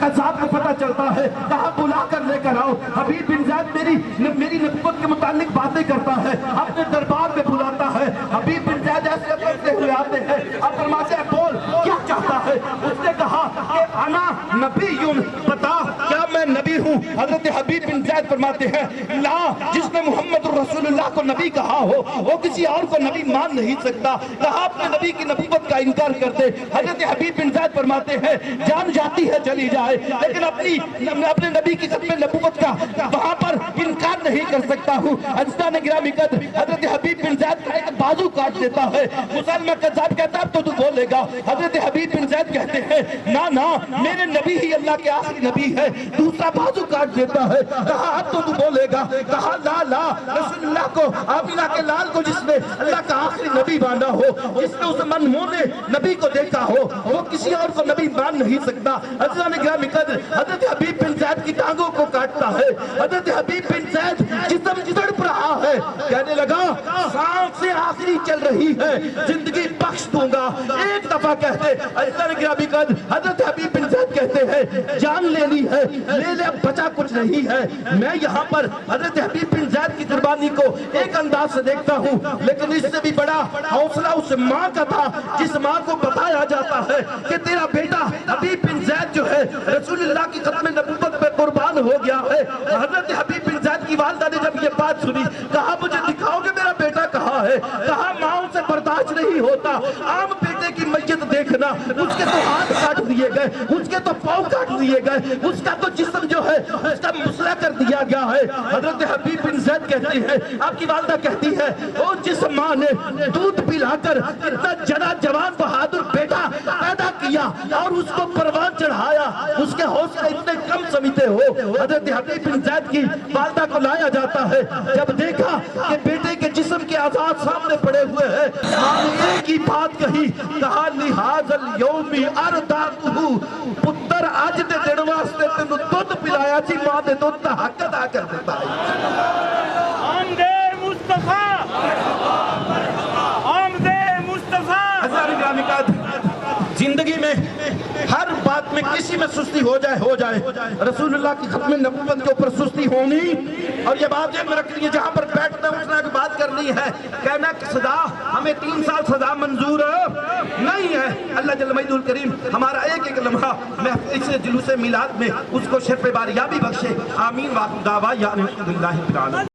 قذاب کو پتہ چلتا ہے، کہا بلا کر لے کر آؤ۔ حبیب بن زید میری نبوت کے متعلق باتیں کرتا ہے، اپنے دربار میں بلاتا ہے۔ حبیب بن زید ایسے کرتے ہوئے آتے ہیں، اب فرماتے ہیں بول کیا چاہتا ہے؟ اس نے کہا کہ انا نبی، بتا کیا میں نبی ہوں؟ حضرت حبیب بن زید فرماتے ہیں لا، جس نے محمد رسول اللہ کو نبی کہا ہو وہ کسی اور کو نبی مان نہیں سکتا، کہا اپنے نبی کی نبوت کا انکار کرتے۔ حضرت حبیب بن زید فرماتے ہیں جان جاتی ہے چلی جائے، لیکن اپنے نبی کی ختم نبوت کا وہاں پر انکار نہیں کر سکتا ہوں۔ عزیزان گرامی قدر، حضرت حبیب بن زید کا ایک بازو کاٹ دیتا ہے۔ مسلمہ قذاب کہتا ہے اب تو بولے گا۔ حضرت حبیب بن زید کہتے ہیں نا میرے نبی ہی اللہ کے آخری نبی ہے، دوسرا بازو کاٹ دیتا ہے۔ کہا اب تو بولے گا، کہا لا، رسول اللہ کو، آمینہ کے لال کو جس نے اللہ کا آخری نبی مانا ہو، جس نے اس منمونے نبی کو دیکھا ہو، وہ کسی اور کو نبی مان نہیں سکتا۔ عزیزان گرامی قدر، حضرت حبیب بن زید کی ٹانگوں کو کاٹتا ہے۔ حضرت حبیب بن زید جسم تڑپ رہا ہے، کہنے لگا سانس سے آخری چل رہی ہے، زندگی بخش دوں گا۔ ایک دفعہ کہتے، عزیزان گرامی قدر، حضرت حبیب بن زید کہتے ہیں جان لینی ہے، لے لے اب بچا کچھ نہیں ہے۔ میں یہاں پر حضرت حبیب بن زید کی قربانی کو ایک انداز سے دیکھتا ہوں، لیکن اس سے بھی بڑا حوصلہ اس ماں کا تھا جس ماں کو بتایا جاتا ہے کہ تیرا بیٹا حبیب بن زید جو ہے رسول اللہ کی ختم نبوت پہ قربان ہو گیا ہے۔ حضرت حبیب بن زید کی والدہ نے جب یہ بات سنی، کہا مجھے دکھاؤ کہ میرا بیٹا کہاں ہے؟ کہا ماں سے برداشت نہیں ہوتا، عام بیٹے کی میت دیکھنا، اس کے تو ہاتھ کاٹ دیے گئے، اس کے تو پاؤں کاٹ دیے گئے، اس کا تو جسم جو ہے اس کا مسلح کر دیا گیا ہے۔ حضرت حبیب بن زید کہتی ہے، آپ کی والدہ کہتی ہے وہ جس ماں نے دودھ پلا کر اتنا جنا جوان بہادر بیٹا پیدا کیا اور اس کو پروان چڑھایا، اس کے حوصلے اتنے کم سمجھتے ہو؟ حضرت حبیب بن زید کی والدہ کو لایا جاتا ہے، جب دیکھا کہ بیٹے کے جسم کے اعضاء سامنے پڑے ہوئے ہیں، ماں نے ایک ہی بات کہی، کہا لہذا اليوم ارداتہ، پتر آج دے دن واسطے تینوں دودھ پلایا سی، ماں دے دودھ دا حق ادا کر دیتا ہے۔ آمد مصطفیٰ، آمد مصطفیٰ۔ ہزار گرامی قدر، زندگی میں ہر بات میں کسی میں سستی ہو جائے، رسول اللہ کی ختم نبوت کے اوپر سستی ہونی، اور یہ بات ذہن میں رکھنی ہے جہاں پر بیٹھنا اٹھنا کی بات کرنی ہے، کہنا کہ سزا ہمیں 3 سال سزا منظور نہیں ہے۔ اللہ جل مجدہ الکریم ہمارا ایک ایک لمحہ اس جلوس میلاد میں اس کو شرف باریابی بخشے، آمین۔ وآخر دعوانا الحمدللہ رب العالمین۔